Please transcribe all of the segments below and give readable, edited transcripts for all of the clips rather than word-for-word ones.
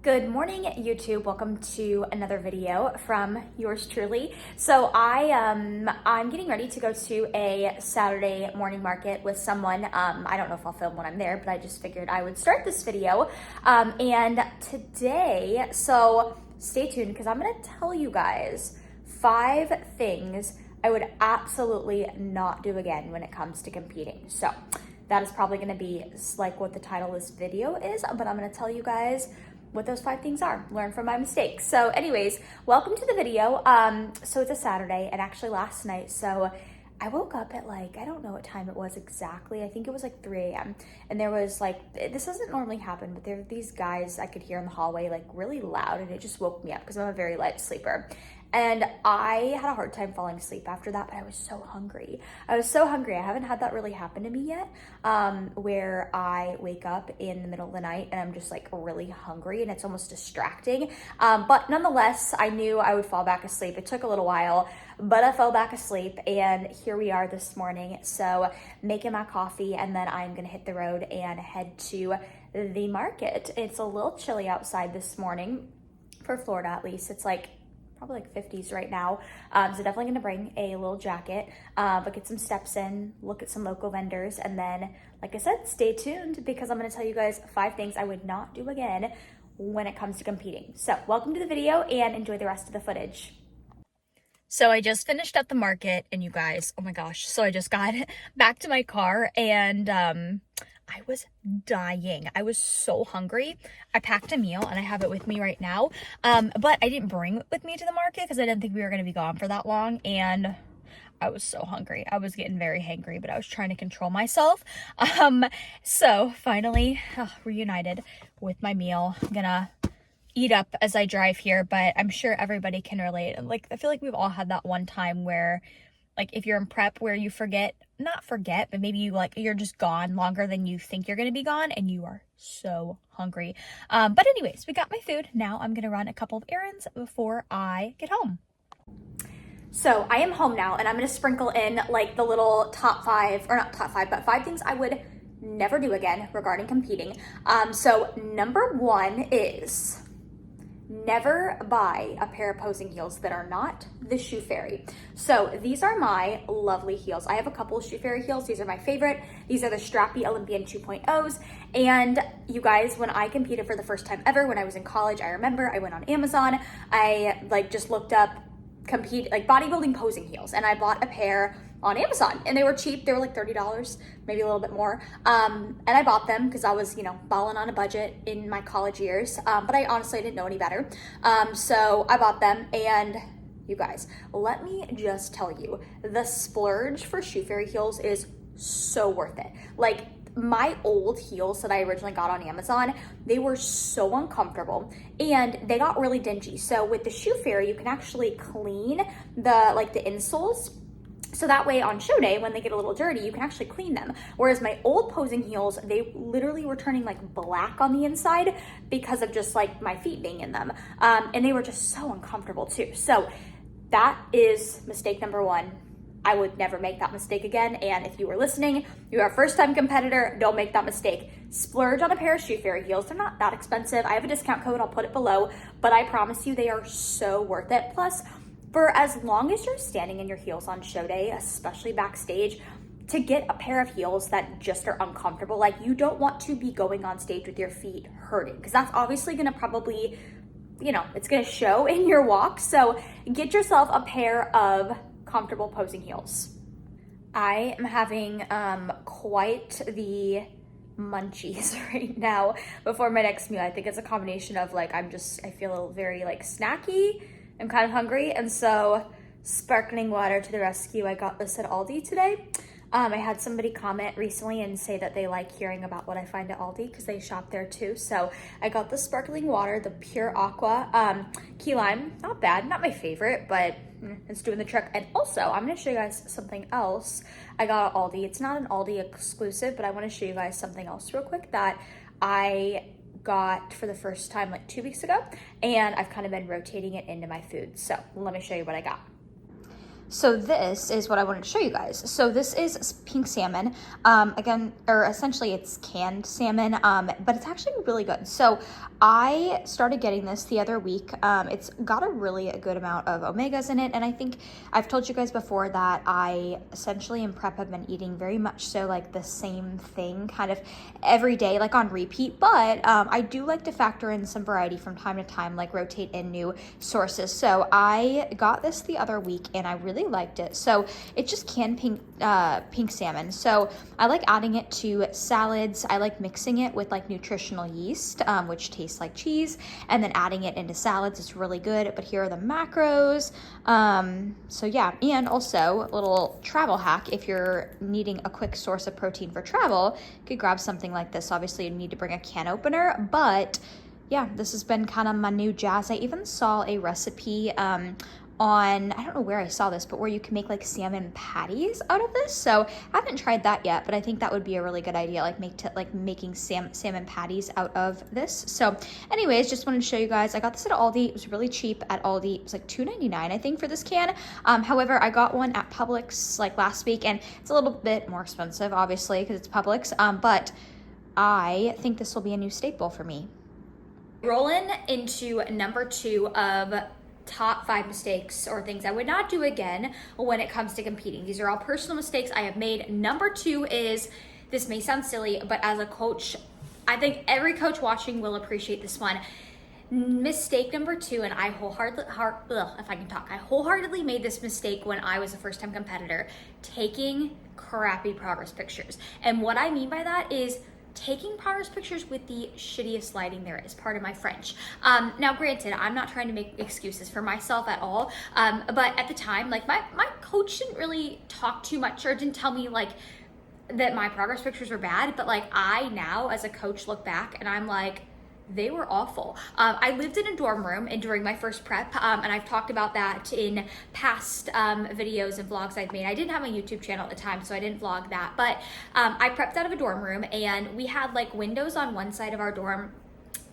Good morning, YouTube. Welcome to another video from yours truly. So I'm getting ready to go to a Saturday morning market with someone. I don't know if I'll film when I'm there, but I just figured I would start this video. And today, so stay tuned because I'm gonna tell you guys 5 things I would absolutely not do again when it comes to competing. So that is probably gonna be like what the title of this video is, but I'm gonna tell you guys what those 5 things are. Learn from my mistakes. So anyways, welcome to the video. So it's a Saturday and actually last night, so I woke up at like, I don't know what time it was exactly. I think it was like 3 a.m. And there was like, this doesn't normally happen, but there were these guys I could hear in the hallway like really loud, and it just woke me up because I'm a very light sleeper. And I had a hard time falling asleep after that, but I was so hungry. I was so hungry. I haven't had that really happen to me yet, where I wake up in the middle of the night and I'm just like really hungry and it's almost distracting. But nonetheless, I knew I would fall back asleep. It took a little while, but I fell back asleep and here we are this morning. So making my coffee, and then I'm gonna hit the road and head to the market. It's a little chilly outside this morning, for Florida at least. It's like probably like 50s right now. So definitely gonna bring a little jacket, but get some steps in, look at some local vendors, and then, like I said, stay tuned because I'm gonna tell you guys 5 things I would not do again when it comes to competing. So welcome to the video and enjoy the rest of the footage. So I just finished at the market and you guys, oh my gosh. So I just got back to my car and I was dying. I was so hungry. I packed a meal and I have it with me right now. But I didn't bring it with me to the market because I didn't think we were going to be gone for that long. And I was so hungry. I was getting very hangry, but I was trying to control myself. So finally reunited with my meal. I'm gonna eat up as I drive here, but I'm sure everybody can relate. And like, I feel like we've all had that one time where like if you're in prep where you not forget, but maybe you're just gone longer than you think you're going to be gone and you are so hungry. But anyways, we got my food. Now I'm going to run a couple of errands before I get home. So I am home now and I'm going to sprinkle in like the little top 5, or not top 5, but 5 things I would never do again regarding competing. So number 1 is never buy a pair of posing heels that are not the Shoe Fairy. So these are my lovely heels. I have a couple of Shoe Fairy heels. These are my favorite. These are the Strappy Olympian 2.0s. And you guys, when I competed for the first time ever, when I was in college, I remember I went on Amazon. I just looked up bodybuilding posing heels, and I bought a pair on Amazon, and they were cheap. They were like $30, maybe a little bit more. And I bought them because I was, balling on a budget in my college years. But I honestly didn't know any better. So I bought them, and you guys, let me just tell you, the splurge for Shoe Fairy heels is so worth it. Like, my old heels that I originally got on Amazon, they were so uncomfortable and they got really dingy. So with the Shoe Fairy, you can actually clean the insoles. So that way on show day, when they get a little dirty, you can actually clean them. Whereas my old posing heels, they literally were turning like black on the inside because of just like my feet being in them. And they were just so uncomfortable too. So that is mistake number 1. I would never make that mistake again. And if you were listening, you're a first-time competitor, don't make that mistake. Splurge on a pair of Shoe Fairy heels. They're not that expensive. I have a discount code, I'll put it below, but I promise you they are so worth it. Plus, for as long as you're standing in your heels on show day, especially backstage, to get a pair of heels that just are uncomfortable, like you don't want to be going on stage with your feet hurting, because that's obviously gonna probably, it's gonna show in your walk. So get yourself a pair of comfortable posing heels. I am having quite the munchies right now before my next meal. I think it's a combination of like, I feel very like snacky. I'm kind of hungry, and so sparkling water to the rescue. I got this at Aldi today. I had somebody comment recently and say that they like hearing about what I find at Aldi because they shop there too. So I got the sparkling water, the Pure Aqua key lime. Not bad, not my favorite, but it's doing the trick. And also, I'm going to show you guys something else I got at Aldi. It's not an Aldi exclusive, but I want to show you guys something else real quick that I got for the first time like 2 weeks ago, and I've kind of been rotating it into my food. So let me show you what I got. So this is what I wanted to show you guys. So this is pink salmon, again, or essentially it's canned salmon, but it's actually really good. So I started getting this the other week. It's got a really good amount of omegas in it, and I think I've told you guys before that I essentially in prep have been eating very much so like the same thing kind of every day, like on repeat, but I do like to factor in some variety from time to time, like rotate in new sources. So I got this the other week and I really liked it. So it's just canned pink salmon. So I like adding it to salads. I like mixing it with like nutritional yeast, which tastes like cheese, and then adding it into salads. It's really good. But here are the macros. So yeah, and also a little travel hack. If you're needing a quick source of protein for travel, you could grab something like this. Obviously you need to bring a can opener, but yeah, this has been kind of my new jazz. I even saw a recipe on, I don't know where I saw this, but where you can make like salmon patties out of this. So I haven't tried that yet, but I think that would be a really good idea, like making salmon patties out of this. So anyways, just wanted to show you guys. I got this at Aldi. It was really cheap at Aldi. It was like $2.99, I think, for this can. However, I got one at Publix like last week, and it's a little bit more expensive, obviously, because it's Publix. But I think this will be a new staple for me. Rolling into number 2 of top 5 mistakes or things I would not do again when it comes to competing. These are all personal mistakes I have made. Number 2 is, this may sound silly, but as a coach, I think every coach watching will appreciate this one. Mistake number 2, and I wholeheartedly made this mistake when I was a first-time competitor, taking crappy progress pictures. And what I mean by that is taking progress pictures with the shittiest lighting there is, pardon my French. Now granted, I'm not trying to make excuses for myself at all, but at the time, like my coach didn't really talk too much or didn't tell me like that my progress pictures were bad, but like I now as a coach look back and I'm like, they were awful. I lived in a dorm room and during my first prep, and I've talked about that in past videos and vlogs I've made. I didn't have a YouTube channel at the time, so I didn't vlog that, but I prepped out of a dorm room and we had like windows on one side of our dorm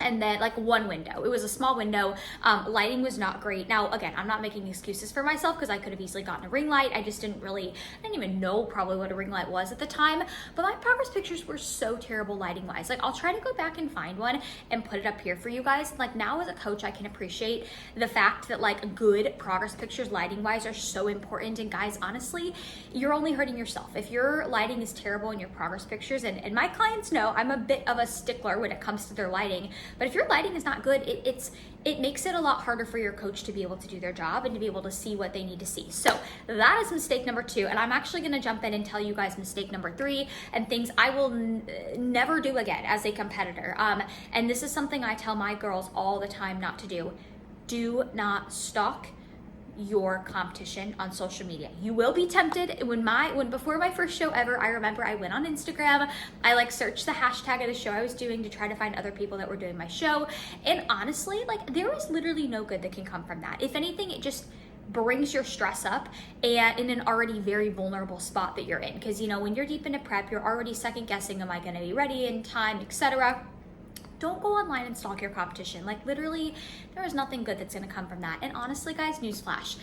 and then like one window. It was a small window. Lighting was not great. Now, again, I'm not making excuses for myself because I could have easily gotten a ring light. I didn't even know probably what a ring light was at the time, but my progress pictures were so terrible lighting wise. Like I'll try to go back and find one and put it up here for you guys. Like now as a coach, I can appreciate the fact that like good progress pictures lighting wise are so important. And guys, honestly, you're only hurting yourself. If your lighting is terrible in your progress pictures, and my clients know I'm a bit of a stickler when it comes to their lighting, but if your lighting is not good, it makes it a lot harder for your coach to be able to do their job and to be able to see what they need to see. So that is mistake number 2. And I'm actually going to jump in and tell you guys mistake number 3 and things I will never do again as a competitor. And this is something I tell my girls all the time not to do. Do not stalk your competition on social media. You will be tempted. Before my first show ever, I remember I went on Instagram, I like searched the hashtag of the show I was doing to try to find other people that were doing my show, and honestly, like there was literally no good that can come from that. If anything, it just brings your stress up and in an already very vulnerable spot that you're in, because you know when you're deep into prep, you're already second guessing, am I going to be ready in time, etc. Don't go online and stalk your competition. Like literally, there is nothing good that's gonna come from that. And honestly, guys, newsflash,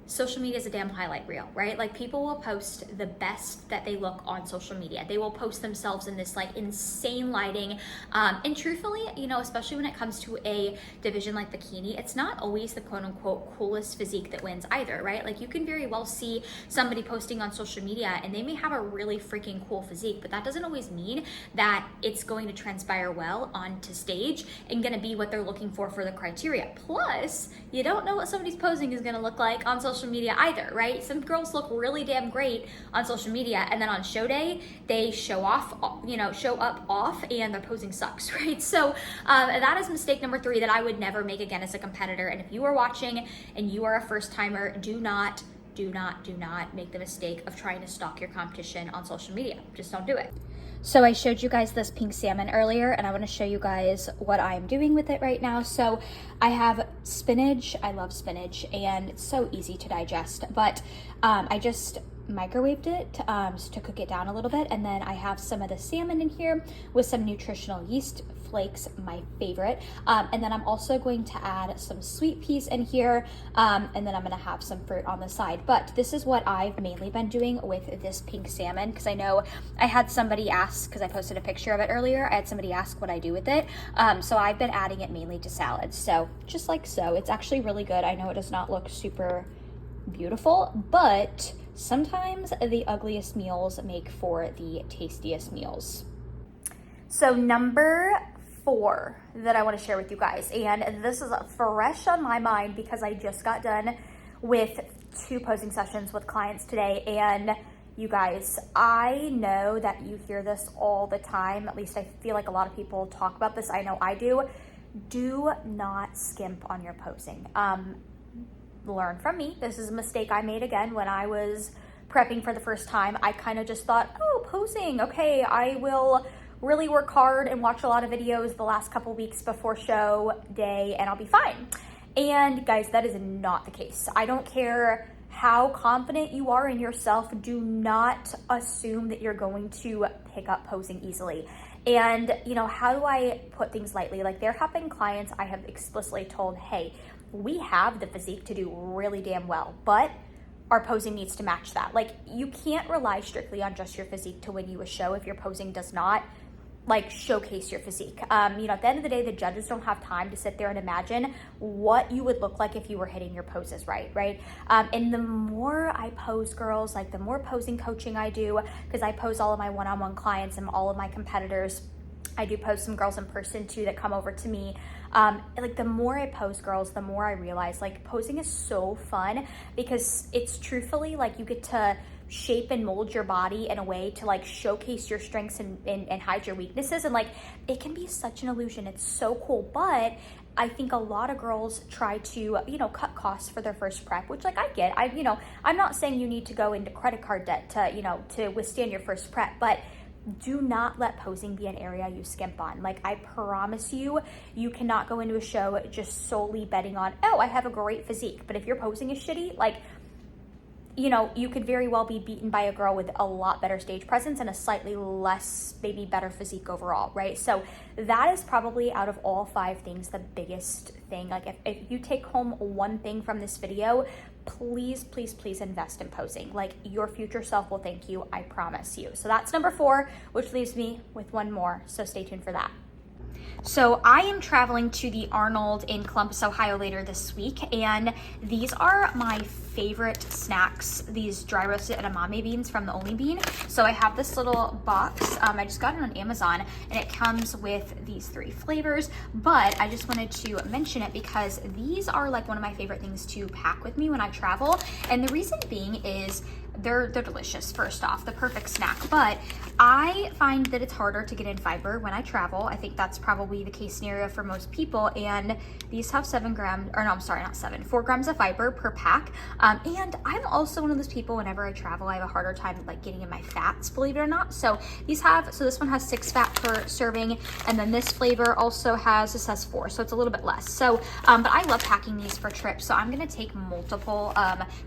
social media is a damn highlight reel, right? Like people will post the best that they look on social media. They will post themselves in this like insane lighting. And truthfully, you know, especially when it comes to a division like bikini, it's not always the quote unquote coolest physique that wins either, right? Like you can very well see somebody posting on social media and they may have a really freaking cool physique, but that doesn't always mean that it's going to transpire well onto stage and gonna be what they're looking for the criteria. Plus, you don't know what somebody's posing is gonna look like on social media either, right? Some girls look really damn great on social media and then on show day, they show up off and their posing sucks, right? So that is mistake number 3 that I would never make again as a competitor. And if you are watching and you are a first timer, do not make the mistake of trying to stalk your competition on social media. Just don't do it. So I showed you guys this pink salmon earlier, and I want to show you guys what I'm doing with it right now. So I have spinach. I love spinach, and it's so easy to digest. But I just microwaved it just to cook it down a little bit. And then I have some of the salmon in here with some nutritional yeast flakes, my favorite. And then I'm also going to add some sweet peas in here. And then I'm gonna have some fruit on the side. But this is what I've mainly been doing with this pink salmon, because I know I had somebody ask, because I posted a picture of it earlier, I had somebody ask what I do with it. So I've been adding it mainly to salads. So just like so, it's actually really good. I know it does not look super beautiful, but sometimes the ugliest meals make for the tastiest meals. So number 4 that I want to share with you guys, and this is fresh on my mind because I just got done with 2 posing sessions with clients today. And you guys, I know that you hear this all the time. At least I feel like a lot of people talk about this. I know I do. Do not skimp on your posing. Learn from me. This is a mistake I made again when I was prepping for the first time. I kind of just thought, oh, posing, okay, I will really work hard and watch a lot of videos the last couple weeks before show day and I'll be fine. And guys, that is not the case. I don't care how confident you are in yourself. Do not assume that you're going to pick up posing easily. And you know, how do I put things lightly? Like, there have been clients I have explicitly told, hey, we have the physique to do really damn well, but our posing needs to match that. Like, you can't rely strictly on just your physique to win you a show if your posing does not like showcase your physique. You know, at the end of the day, the judges don't have time to sit there and imagine what you would look like if you were hitting your poses right? And the more I pose, girls, like the more posing coaching I do, because I pose all of my one-on-one clients and all of my competitors. I do pose some girls in person too that come over to me. Like, the more I pose, girls, the more I realize like posing is so fun, because it's truthfully like you get to shape and mold your body in a way to like showcase your strengths and hide your weaknesses. And like, it can be such an illusion. It's so cool. But I think a lot of girls try to, you know, cut costs for their first prep, which like I get. I'm not saying you need to go into credit card debt to, you know, to withstand your first prep, but do not let posing be an area you skimp on. Like, I promise you, you cannot go into a show just solely betting on, oh, I have a great physique. But if your posing is shitty, like, you know, you could very well be beaten by a girl with a lot better stage presence and a slightly less, maybe better physique overall, right? So that is probably, out of all 5 things, the biggest thing. Like, if you take home one thing from this video, please, please, please invest in posing. Like, your future self will thank you, I promise you. So that's number 4, which leaves me with one more. So stay tuned for that. So I am traveling to the Arnold in Columbus, Ohio later this week, and these are my favorite snacks, these dry roasted edamame beans from the Only Bean. So I have this little box. I just got it on Amazon, and it comes with these 3 flavors, but I just wanted to mention it because these are like one of my favorite things to pack with me when I travel. And the reason being is they're delicious, first off, the perfect snack, but I find that it's harder to get in fiber when I travel. I think that's probably the case scenario for most people, and these have 4 grams of fiber per pack. And I'm also one of those people, whenever I travel, I have a harder time like getting in my fats, believe it or not. So this one has 6 fat per serving, and then this flavor also this has 4, so it's a little bit less. So, but I love packing these for trips, so I'm gonna take multiple,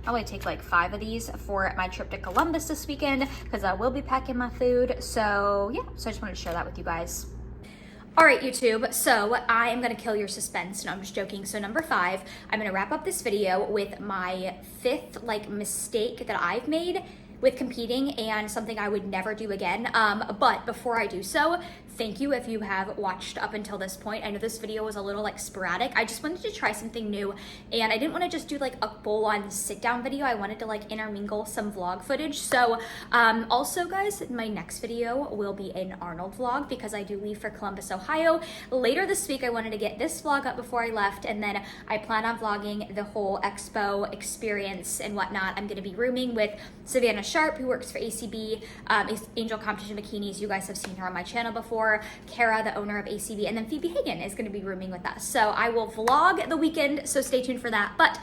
probably take like 5 of these for my trip to Columbus this weekend, because I will be packing my food. So yeah, so I just wanted to share that with you guys. All right, YouTube, so I am gonna kill your suspense. No, I'm just joking. So number 5, I'm gonna wrap up this video with my 5th like mistake that I've made with competing, and something I would never do again. But before I do so, thank you if you have watched up until this point. I know this video was a little like sporadic. I just wanted to try something new, and I didn't want to just do like a full-on sit-down video. I wanted to like intermingle some vlog footage. So also guys, my next video will be an Arnold vlog, because I do leave for Columbus, Ohio later this week. I wanted to get this vlog up before I left, and then I plan on vlogging the whole expo experience and whatnot. I'm gonna be rooming with Savannah Sharp, who works for ACB, Angel Competition Bikinis. You guys have seen her on my channel before. Kara, the owner of ACB, and then Phoebe Hagen is going to be rooming with us. So I will vlog the weekend, so stay tuned for that. But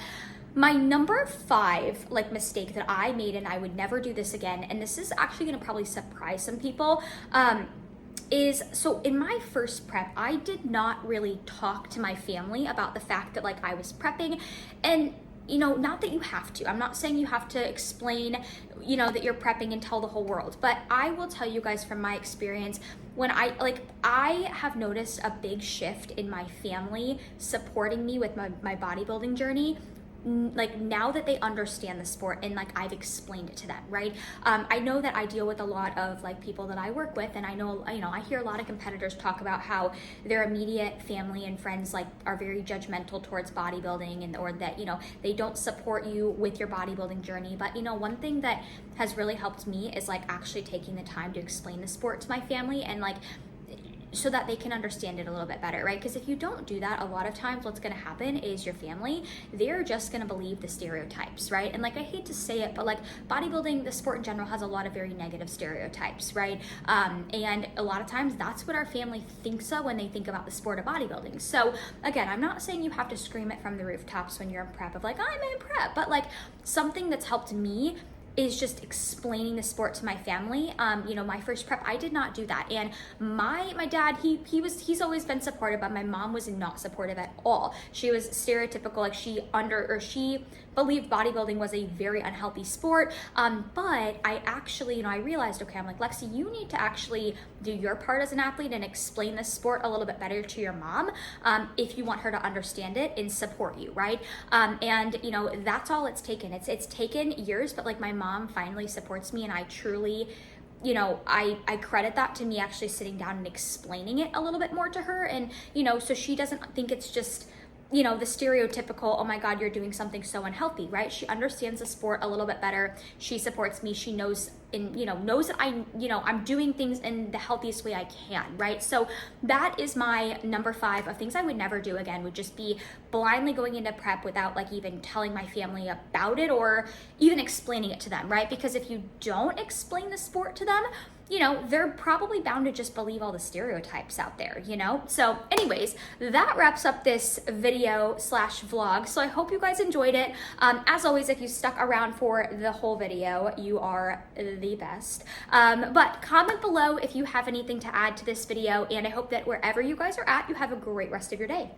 my number 5 like mistake that I made, and I would never do this again, and this is actually going to probably surprise some people, is, so in my first prep, I did not really talk to my family about the fact that like I was prepping. And not that you have to. I'm not saying you have to explain, that you're prepping and tell the whole world. But I will tell you guys from my experience, when I have noticed a big shift in my family supporting me with my bodybuilding journey, like now that they understand the sport and like I've explained it to them, right? I know that I deal with a lot of like people that I work with, and I know, I hear a lot of competitors talk about how their immediate family and friends like are very judgmental towards bodybuilding, and or that they don't support you with your bodybuilding journey. But one thing that has really helped me is like actually taking the time to explain the sport to my family, and like so that they can understand it a little bit better, right? Because if you don't do that, a lot of times what's going to happen is your family, they're just going to believe the stereotypes, right? And like, I hate to say it, but like bodybuilding, the sport in general, has a lot of very negative stereotypes, right? And a lot of times that's what our family thinks of when they think about the sport of bodybuilding. So again, I'm not saying you have to scream it from the rooftops when you're in prep of like, I'm in prep, but like something that's helped me is just explaining the sport to my family. My first prep, I did not do that. And my dad, he's always been supportive, but my mom was not supportive at all. She was stereotypical, like she believed bodybuilding was a very unhealthy sport. But I actually, I realized, okay, I'm like, Lexi, you need to actually do your part as an athlete and explain the sport a little bit better to your mom, if you want her to understand it and support you, right? And that's all it's taken. It's taken years, but like my mom finally supports me, and I truly, I credit that to me actually sitting down and explaining it a little bit more to her. And, so she doesn't think it's just, the stereotypical, oh my God, you're doing something so unhealthy, right? She understands the sport a little bit better. She supports me. She knows knows that I'm doing things in the healthiest way I can, right? So that is my number 5 of things I would never do again, would just be blindly going into prep without like even telling my family about it or even explaining it to them, right? Because if you don't explain the sport to them, they're probably bound to just believe all the stereotypes out there, So anyways, that wraps up this video / vlog. So I hope you guys enjoyed it. As always, if you stuck around for the whole video, you are the best. But comment below if you have anything to add to this video, and I hope that wherever you guys are at, you have a great rest of your day.